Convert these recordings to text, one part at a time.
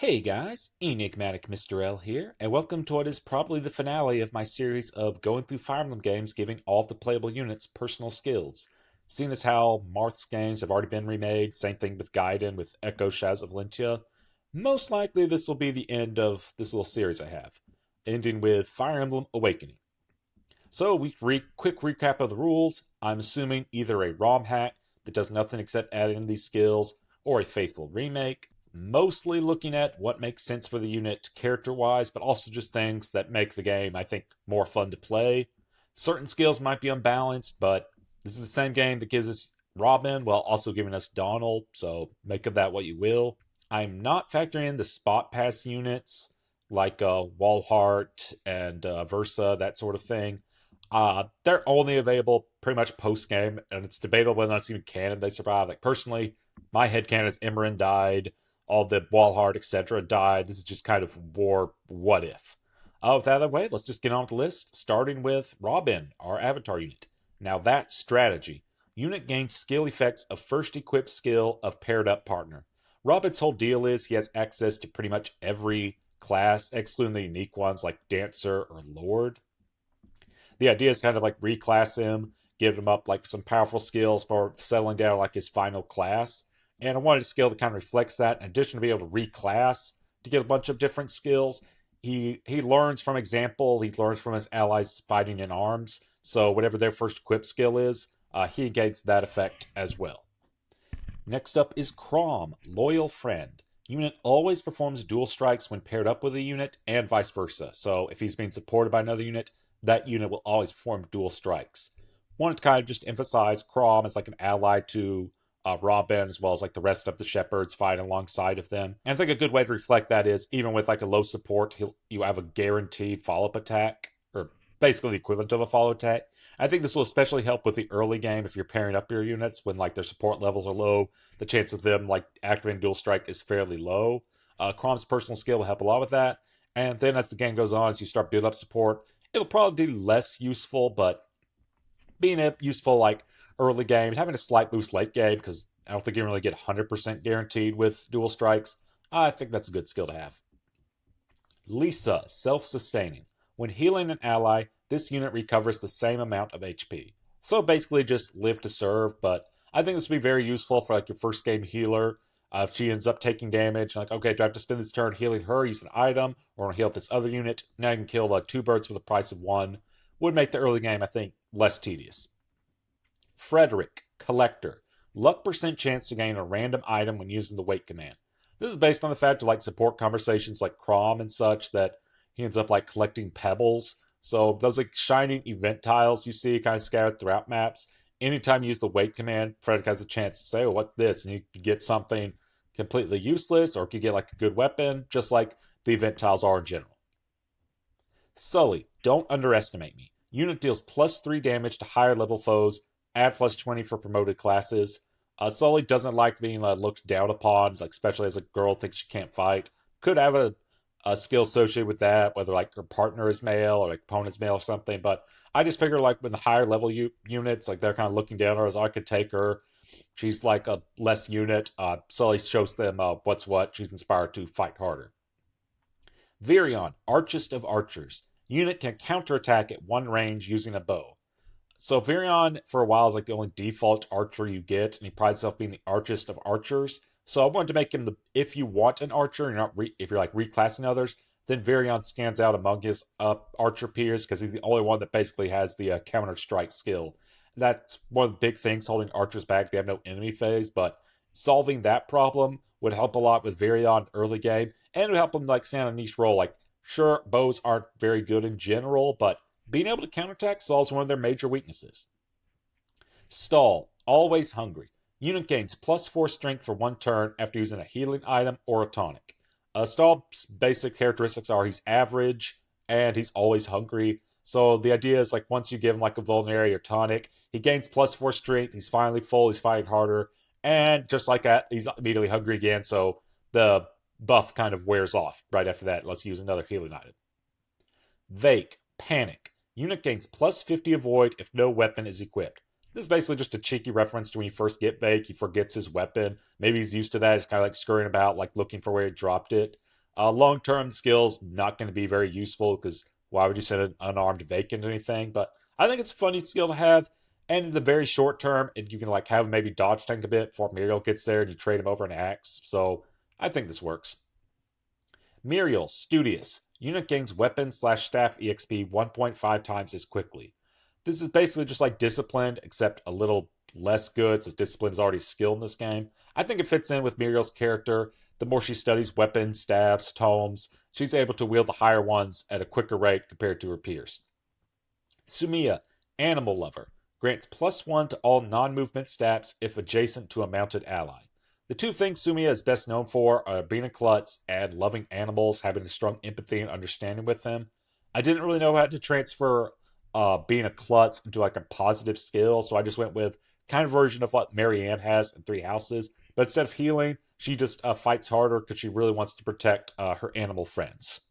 Hey guys, Enigmatic Mr. L here, and welcome to what is probably the finale of my series of going through Fire Emblem games giving all of the playable units personal skills. Seeing as how Marth's games have already been remade, same thing with Gaiden with Echo Shadows of Valentia, most likely this will be the end of this little series I have, ending with Fire Emblem Awakening. So, quick recap of the rules. I'm assuming either a ROM hack that does nothing except add in these skills, or a faithful remake. Mostly looking at what makes sense for the unit character wise, but also just things that make the game, I think, more fun to play. Certain skills might be unbalanced, but this is the same game that gives us Robin while also giving us Donald, so make of that what you will. I'm not factoring in the spot pass units like Walhart and Versa, that sort of thing. They're only available pretty much post game, and it's debatable whether or not it's even canon they survive. Like, personally, my headcanon is Imran died, all the Walhart, etc. died. This is just kind of war what if. With that out of the way, let's just get on with the list, starting with Robin, our avatar unit. Now that strategy. Unit gains skill effects of first equipped skill of paired up partner. Robin's whole deal is he has access to pretty much every class, excluding the unique ones like Dancer or Lord. The idea is kind of like reclass him, give him up like some powerful skills for settling down like his final class. And I wanted a skill that kind of reflects that. In addition to be able to reclass to get a bunch of different skills, he learns from example. He learns from his allies fighting in arms. So whatever their first equipped skill is, he gains that effect as well. Next up is Crom, Loyal Friend. Unit always performs dual strikes when paired up with a unit and vice versa. So if he's being supported by another unit, that unit will always perform dual strikes. Wanted to kind of just emphasize Crom as like an ally to Robin, as well as like the rest of the shepherds fighting alongside of them. And I think a good way to reflect that is even with like a low support, you have a guaranteed follow-up attack, or basically the equivalent of a follow attack. I think this will especially help with the early game if you're pairing up your units when like their support levels are low. The chance of them like activating dual strike is fairly low. Crom's personal skill will help a lot with that. And then as the game goes on, as you start building up support, it'll probably be less useful, but being useful like early game, having a slight boost late game, because I don't think you can really get 100% guaranteed with dual strikes. I think that's a good skill to have. Lisa, self-sustaining. When healing an ally, this unit recovers the same amount of HP. So basically just live to serve, but I think this would be very useful for like your first game healer. If she ends up taking damage, like, okay, do I have to spend this turn healing her, use an item, or heal this other unit? Now you can kill two birds with the price of one. Would make the early game, I think, less tedious. Frederick, Collector. Luck percent chance to gain a random item when using the wait command. This is based on the fact of like support conversations like Crom and such that he ends up like collecting pebbles. So those like shining event tiles you see kind of scattered throughout maps. Anytime you use the wait command, Frederick has a chance to say, oh, what's this? And you could get something completely useless, or could get like a good weapon, just like the event tiles are in general. Sully, don't underestimate me. Unit deals +3 damage to higher level foes, add +20 for promoted classes. Sully doesn't like being looked down upon, like especially as a girl thinks she can't fight. Could have a skill associated with that, whether like her partner is male or like opponent's male or something. But I just figure like with the higher level units, like they're kind of looking down on her as I could take her. She's like a less unit. Sully shows them what's what. She's inspired to fight harder. Virion, Archest of Archers. Unit can counterattack at one range using a bow. So Virion, for a while, is like the only default archer you get, and he prides himself being the archest of archers. So I wanted to make him the, if you want an archer, you're not if you're like reclassing others, then Virion stands out among his archer peers because he's the only one that basically has the counter strike skill. That's one of the big things holding archers back. They have no enemy phase, but solving that problem would help a lot with Virion early game, and it would help him like stand a niche role. Like, sure, bows aren't very good in general, but being able to counterattack solves one of their major weaknesses. Stall, always hungry. Unit gains +4 strength for one turn after using a healing item or a tonic. Stall's basic characteristics are he's average and he's always hungry. So the idea is like once you give him like a vulnerary or tonic, he gains +4 strength. He's finally full. He's fighting harder, and just like that, he's immediately hungry again. So the buff kind of wears off right after that. Let's use another healing item. Vake, Panic. Unit gains +50 avoid if no weapon is equipped. This is basically just a cheeky reference to when you first get Vake, he forgets his weapon. Maybe he's used to that. He's kind of like scurrying about, like looking for where he dropped it. Long term skills not going to be very useful because why would you send an unarmed vacant or anything? But I think it's a funny skill to have. And in the very short term, and you can like have him maybe dodge tank a bit before Muriel gets there, and you trade him over an axe. So I think this works. Muriel, Studious. Unit gains weapon slash staff EXP 1.5 times as quickly. This is basically just like Disciplined, except a little less good, since Discipline is already skilled in this game. I think it fits in with Muriel's character. The more she studies weapons, stabs, tomes, she's able to wield the higher ones at a quicker rate compared to her peers. Sumiya, Animal Lover, grants +1 to all non movement stats if adjacent to a mounted ally. The two things Sumiya is best known for are being a klutz and loving animals, having a strong empathy and understanding with them. I didn't really know how to transfer being a klutz into like a positive skill, so I just went with kind of version of what Marianne has in Three Houses. But instead of healing, she just fights harder because she really wants to protect her animal friends.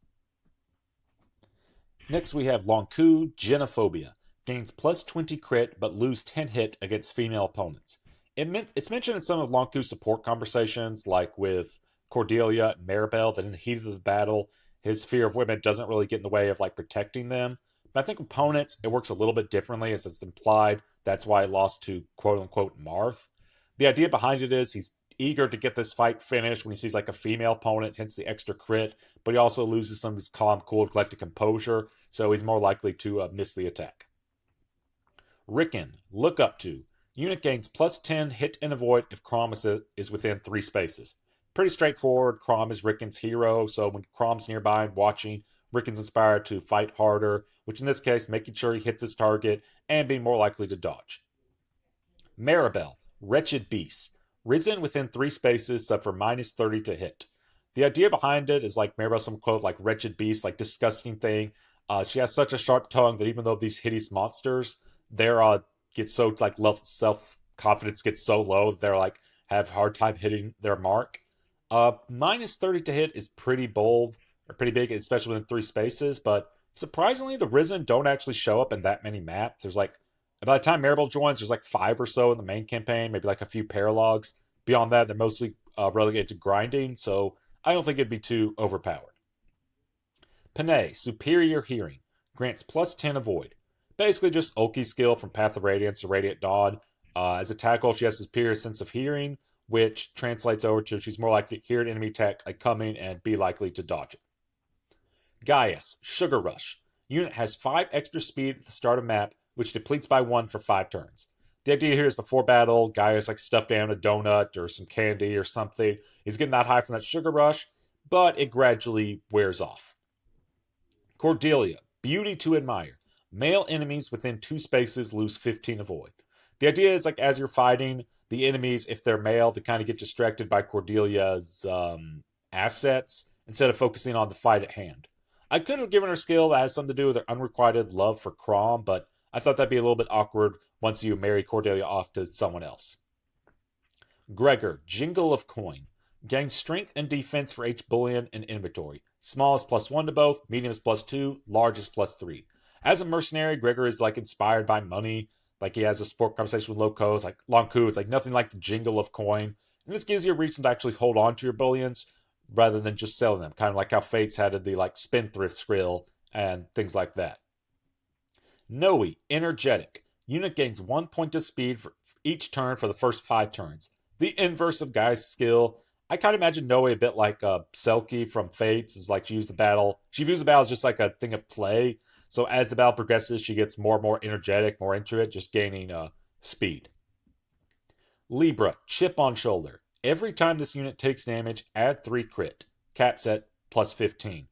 Next, we have Lonku, Genophobia. Gains +20 crit, but lose 10 hit against female opponents. It's mentioned in some of Lonku's support conversations, like with Cordelia and Maribel, that in the heat of the battle, his fear of women doesn't really get in the way of like protecting them. But I think opponents, it works a little bit differently, as it's implied. That's why he lost to quote unquote Marth. The idea behind it is he's eager to get this fight finished when he sees like a female opponent, hence the extra crit, but he also loses some of his calm, cool, collected composure, so he's more likely to miss the attack. Rickon, Look Up To. Unit gains +10 hit and avoid if Crom is within 3 spaces. Pretty straightforward. Crom is Rickon's hero, so when Crom's nearby and watching, Rickon's inspired to fight harder, which in this case, making sure he hits his target and being more likely to dodge. Maribel, Wretched Beast. Risen within 3 spaces, suffer -30 to hit. The idea behind it is like Maribel, some quote, like Wretched Beast, like disgusting thing. She has such a sharp tongue that even though these hideous monsters, they're get so like self confidence gets so low they're like have a hard time hitting their mark. -30 to hit is pretty bold or pretty big, especially within 3 spaces. But surprisingly, the Risen don't actually show up in that many maps. There's like by the time Maribel joins, there's like 5 or so in the main campaign, maybe like a few paralogs. Beyond that, they're mostly relegated to grinding, so I don't think it'd be too overpowered. Panay, Superior Hearing, grants +10 avoid. Basically just Ulki's skill from Path of Radiance to Radiant Dawn. As a tackle, she has superior sense of hearing, which translates over to she's more likely to hear an enemy attack like coming and be likely to dodge it. Gaius, Sugar Rush. Unit has 5 extra speed at the start of map, which depletes by 1 for 5 turns. The idea here is before battle, Gaius like stuffed down a donut or some candy or something. He's getting that high from that sugar rush, but it gradually wears off. Cordelia, Beauty to Admire. Male enemies within 2 spaces lose 15 avoid. The idea is like as you're fighting, the enemies, if they're male, they kind of get distracted by Cordelia's assets instead of focusing on the fight at hand. I could have given her skill that has something to do with her unrequited love for Crom, but I thought that'd be a little bit awkward once you marry Cordelia off to someone else. Gregor, Jingle of Coin. Gains strength and defense for each bullion and inventory. Small is +1 to both, medium is +2, large is +3. As a mercenary, Gregor is like inspired by money. Like he has a sport conversation with Loco. It's like Lonku. It's like nothing like the jingle of coin. And this gives you a reason to actually hold on to your bullions rather than just selling them. Kind of like how Fates had the like spendthrift skrill and things like that. Noe, Energetic. Unit gains 1 point of speed for each turn for the first 5 turns. The inverse of Guy's skill. I kind of imagine Noe a bit like Selkie from Fates. Is like she views the battle. She views the battle as just like a thing of play. So as the battle progresses, she gets more and more energetic, more into it, just gaining speed. Libra, Chip on Shoulder. Every time this unit takes damage, add 3 crit. Caps at +15.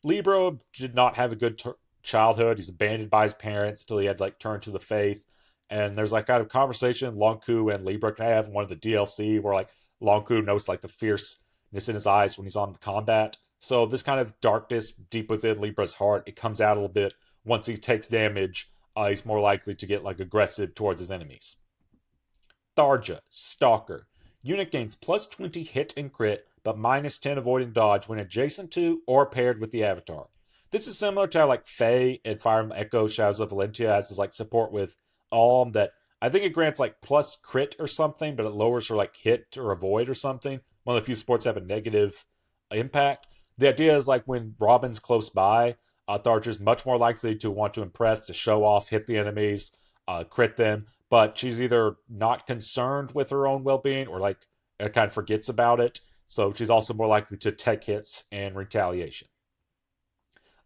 Libra did not have a good childhood. He's abandoned by his parents until he had to like turn to the faith. And there's like kind of conversation Lonku and Libra can have in one of the DLC where like Lonku knows like the fierceness in his eyes when he's on the combat. So this kind of darkness deep within Libra's heart, it comes out a little bit. Once he takes damage, he's more likely to get like aggressive towards his enemies. Tharja, Stalker. Unit gains +20 hit and crit, but -10 avoid and dodge when adjacent to or paired with the avatar. This is similar to how like Faye and Fire Emblem Echo Shadows of Valentia has this like support with Alm that I think it grants like plus crit or something, but it lowers her like hit or avoid or something. One of the few supports that have a negative impact. The idea is like when Robin's close by, the archer's much more likely to want to impress, to show off, hit the enemies, crit them. But she's either not concerned with her own well being or like kind of forgets about it. So she's also more likely to take hits and retaliation.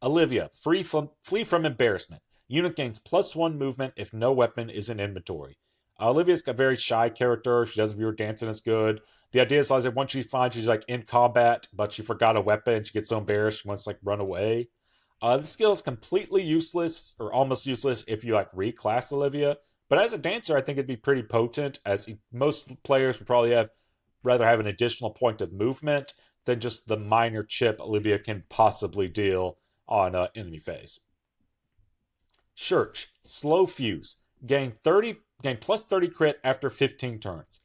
Olivia, flee from embarrassment. Unit gains +1 movement if no weapon is in inventory. Olivia's a very shy character. She doesn't view her dancing as good. The idea is like once she finds she's like in combat, but she forgot a weapon, she gets so embarrassed she wants to like run away. The skill is completely useless or almost useless if you like reclass Olivia. But as a dancer, I think it'd be pretty potent, as most players would probably have rather have an additional point of movement than just the minor chip Olivia can possibly deal on enemy phase. Church, slow fuse, gain +30 crit after 15 turns.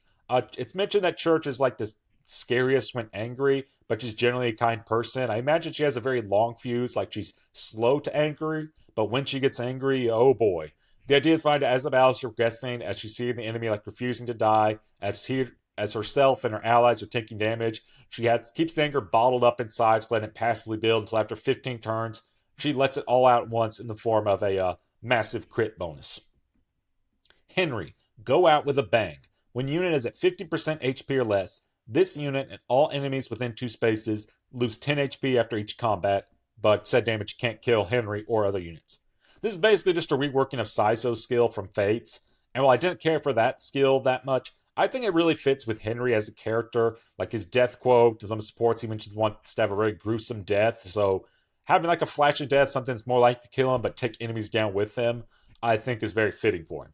It's mentioned that Church is like the scariest when angry, but she's generally a kind person. I imagine she has a very long fuse, like she's slow to angry, but when she gets angry, oh boy. The idea is behind it as the battle's progressing, as she's seeing the enemy like refusing to die, as herself and her allies are taking damage, keeps the anger bottled up inside, just letting it passively build until after 15 turns, she lets it all out at once in the form of a massive crit bonus. Henry, go out with a bang. When unit is at 50% HP or less, this unit and all enemies within 2 spaces lose 10 HP after each combat, but said damage can't kill Henry or other units. This is basically just a reworking of Saizo's skill from Fates, and while I didn't care for that skill that much, I think it really fits with Henry as a character. Like his death quote, some supports he mentions wants to have a very gruesome death, so having like a flash of death, something that's more likely to kill him but take enemies down with him, I think is very fitting for him.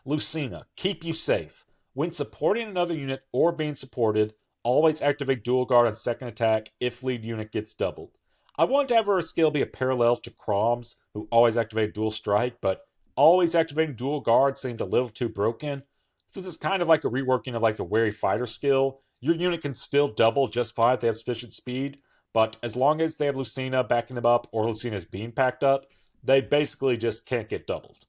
Lucina, keep you safe. When supporting another unit or being supported, always activate dual guard on second attack if lead unit gets doubled. I wanted to have her skill be a parallel to Crom's, who always activated dual strike, but always activating dual guard seemed a little too broken. So this is kind of like a reworking of like the wary fighter skill. Your unit can still double just fine if they have sufficient speed, but as long as they have Lucina backing them up or Lucina's being packed up, they basically just can't get doubled.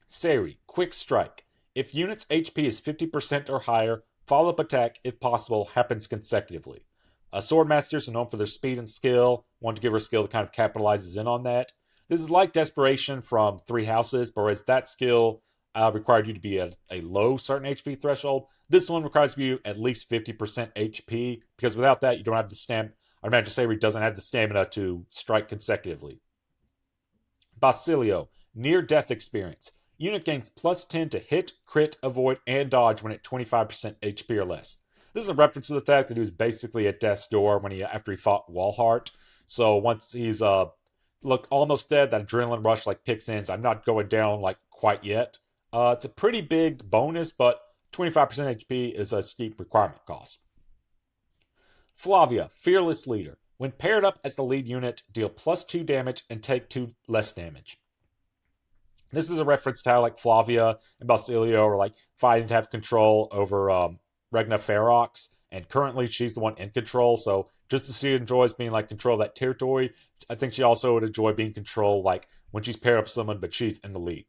Seri, quick strike. If unit's HP is 50% or higher, follow-up attack, if possible, happens consecutively. Sword Masters are known for their speed and skill. Want to give her skill that kind of capitalizes in on that. This is like Desperation from Three Houses, but whereas that skill required you to be at a low certain HP threshold, this one requires you at least 50% HP, because without that, you don't have the stamina. I imagine Seri doesn't have the stamina to strike consecutively. Basilio, near death experience. Unit gains +10 to hit, crit, avoid, and dodge when at 25% HP or less. This is a reference to the fact that he was basically at death's door after he fought Walhart. So once he's almost dead, that adrenaline rush like kicks in. So I'm not going down like quite yet. It's a pretty big bonus, but 25% HP is a steep requirement cost. Flavia, fearless leader. When paired up as the lead unit, deal +2 damage and take 2 less damage. This is a reference to how like Flavia and Basilio are like fighting to have control over Regna Ferox, and currently she's the one in control. So just as she enjoys being like control of that territory, I think she also would enjoy being control like when she's paired up with someone, but she's in the lead.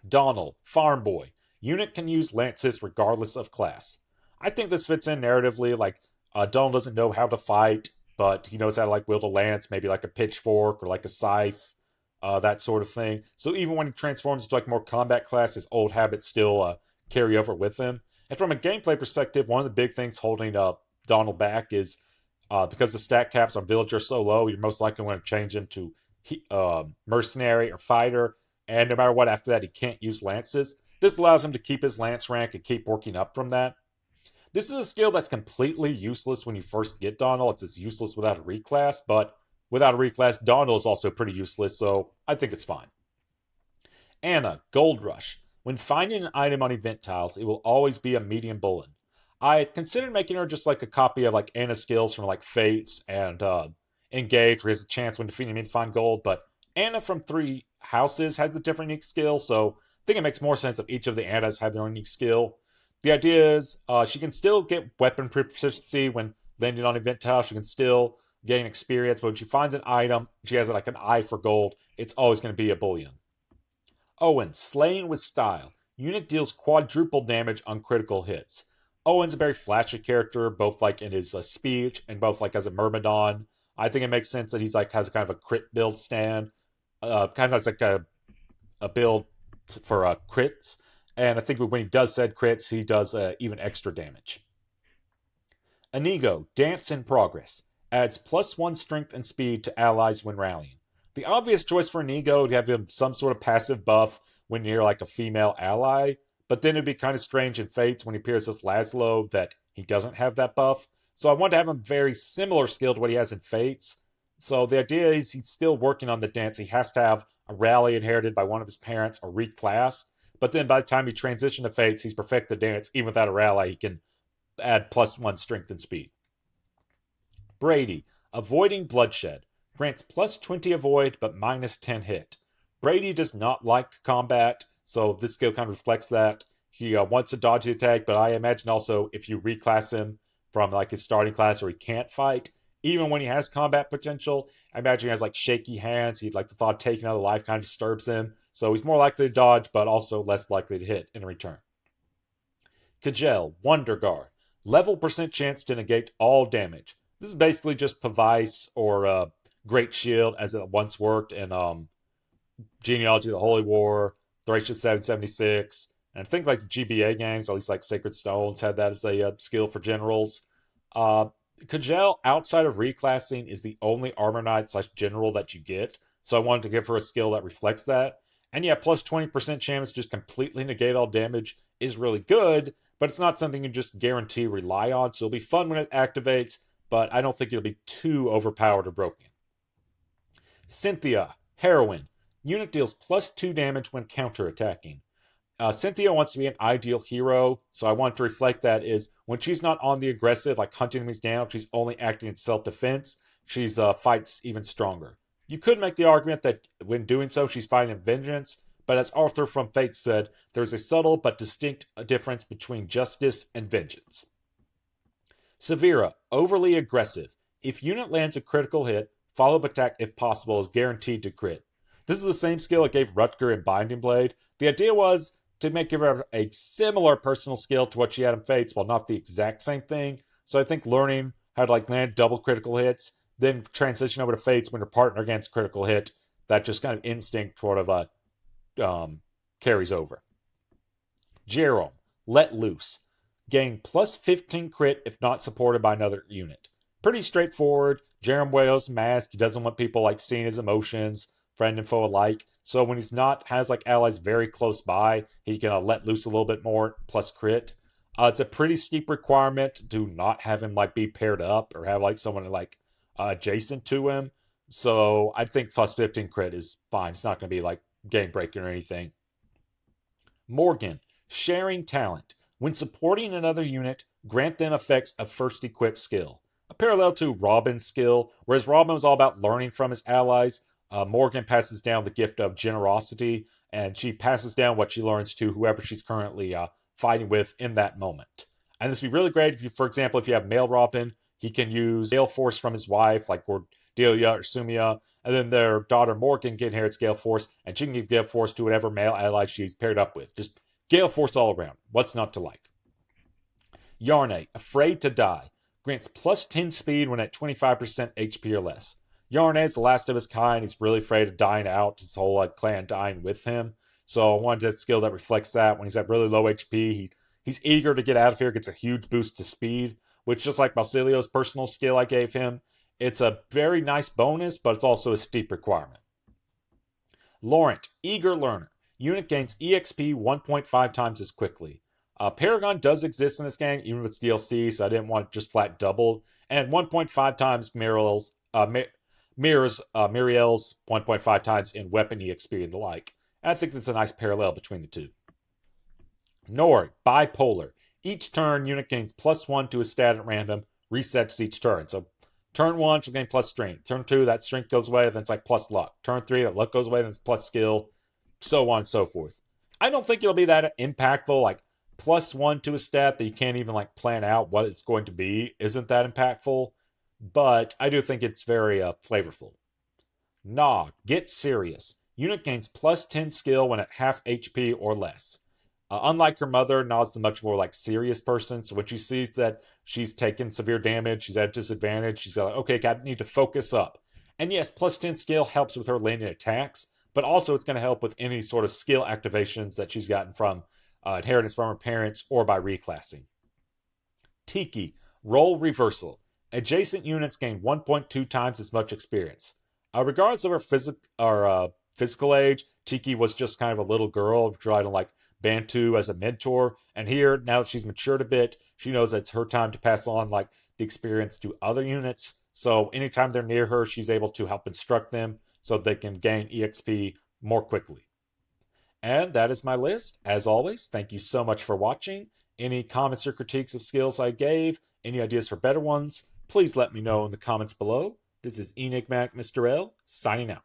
Donald, farm boy. Unit can use lances regardless of class. I think this fits in narratively. Like Donald doesn't know how to fight, but he knows how to like wield a lance, maybe like a pitchfork or like a scythe. That sort of thing. So even when he transforms into like more combat class, his old habits still carry over with him. And from a gameplay perspective, one of the big things holding Donald back is because the stat caps on villager are so low, you're most likely going to change him to mercenary or fighter. And no matter what after that, he can't use lances. This allows him to keep his lance rank and keep working up from that. This is a skill that's completely useless when you first get Donald. It's useless without a reclass, but without a reclass, Donald is also pretty useless, so I think it's fine. Anna, Gold Rush. When finding an item on event tiles, it will always be a medium bullion. I considered making her just like a copy of like Anna's skills from like Fates and Engage, where he has a chance when defeating me to find gold, but Anna from Three Houses has a different unique skill, so I think it makes more sense if each of the Annas have their own unique skill. The idea is she can still get weapon proficiency when landing on event tiles. She can still gain experience, but when she finds an item, she has like an eye for gold, it's always going to be a bullion. Owen, Slaying with Style. Unit deals quadruple damage on critical hits. Owen's a very flashy character, both like in his speech and both like as a Myrmidon. I think it makes sense that he's like has a kind of a crit build stand, kind of like a build for crits. And I think when he does said crits, he does even extra damage. Inigo, Dance in Progress, adds +1 strength and speed to allies when rallying. The obvious choice for Inigo would have him some sort of passive buff when near like a female ally, but then it'd be kind of strange in Fates when he appears as Laszlo that he doesn't have that buff. So I want to have him very similar skill to what he has in Fates. So the idea is he's still working on the dance. He has to have a rally inherited by one of his parents or reclassed. But then by the time he transitions to Fates, he's perfected the dance. Even without a rally, he can add +1 strength and speed. Brady, Avoiding Bloodshed, grants +20 avoid but -10 hit. Brady does not like combat, so this skill kind of reflects that. He wants to dodge the attack, but I imagine also if you reclass him from like his starting class where he can't fight, even when he has combat potential, I imagine he has like shaky hands. He'd like the thought of taking another life kind of disturbs him, so he's more likely to dodge, but also less likely to hit in return. Kjell, Wonder Guard, level percent chance to negate all damage. This is basically just Pavice or Great Shield as it once worked in Genealogy of the Holy War, Thracian 776, and I think like the GBA games, at least like Sacred Stones, had that as a skill for generals. Kjell, outside of reclassing, is the only armor knight / general that you get, so I wanted to give her a skill that reflects that. And yeah, +20% chance to just completely negate all damage is really good, but it's not something you just guarantee rely on, so it'll be fun when it activates, but I don't think it'll be too overpowered or broken. Cynthia, Heroine. Unit deals +2 damage when counterattacking. Cynthia wants to be an ideal hero, so I want to reflect that is when she's not on the aggressive, like hunting enemies down, she's only acting in self-defense, she's fights even stronger. You could make the argument that when doing so, she's fighting in vengeance, but as Arthur from Fate said, there's a subtle but distinct difference between justice and vengeance. Severa, Overly Aggressive. If unit lands a critical hit, follow-up attack if possible is guaranteed to crit. This is the same skill it gave Rutger in Binding Blade. The idea was to make her a similar personal skill to what she had in Fates, while not the exact same thing. So I think learning how to like land double critical hits, then transition over to Fates when your partner gets critical hit, that just kind of instinct sort of carries over. Jerome, Let Loose. Gain +15 crit if not supported by another unit. Pretty straightforward. Jerome wears a mask. He doesn't want people like seeing his emotions, friend and foe alike. So when he's not has like allies very close by, he can let loose a little bit more plus crit. It's a pretty steep requirement to not have him like be paired up or have like someone like adjacent to him. So I think +15 crit is fine. It's not going to be like game breaking or anything. Morgan, Sharing Talent. When supporting another unit, grant them effects of first equipped skill. A parallel to Robin's skill, whereas Robin was all about learning from his allies, Morgan passes down the gift of generosity, and she passes down what she learns to whoever she's currently fighting with in that moment. And this would be really great if you, for example, if you have male Robin, he can use Gale Force from his wife, like Cordelia or Sumia, and then their daughter Morgan can inherit Gale Force, and she can give Gale Force to whatever male ally she's paired up with. Just Gale Force all around. What's not to like? Yarne, Afraid to Die. Grants +10 speed when at 25% HP or less. Yarne is the last of his kind. He's really afraid of dying out. His whole clan dying with him. So I wanted a skill that reflects that. When he's at really low HP, he's eager to get out of here. Gets a huge boost to speed, which just like Basilio's personal skill I gave him, it's a very nice bonus, but it's also a steep requirement. Laurent, Eager Learner. Unit gains EXP 1.5 times as quickly. Paragon does exist in this game, even with its DLC, so I didn't want just flat double. And 1.5 times mirrors Miriel's 1.5 times in weapon EXP and the like. And I think that's a nice parallel between the two. Nord, Bipolar. Each turn, unit gains +1 to a stat at random, resets each turn. So turn 1, she'll gain plus strength. Turn 2, that strength goes away, then it's like plus luck. Turn 3, that luck goes away, then it's plus skill. So on and so forth. I don't think it'll be that impactful, like +1 to a stat that you can't even like plan out what it's going to be isn't that impactful, but I do think it's very flavorful. Nog, Get Serious. Unit gains +10 skill when at half HP or less. Unlike her mother, Na's the much more like serious person. So when she sees that she's taken severe damage, she's at a disadvantage, she's like, okay, I need to focus up. And yes, plus 10 skill helps with her landing attacks, but also it's going to help with any sort of skill activations that she's gotten from inheritance from her parents or by reclassing. Tiki, role reversal. Adjacent units gain 1.2 times as much experience. Regardless of her physical age, Tiki was just kind of a little girl trying to like Bantu as a mentor. And here, now that she's matured a bit, she knows that it's her time to pass on like the experience to other units. So anytime they're near her, she's able to help instruct them so they can gain EXP more quickly. And that is my list. As always, thank you so much for watching. Any comments or critiques of skills I gave, any ideas for better ones, please let me know in the comments below. This is Enigmatic Mr. L, signing out.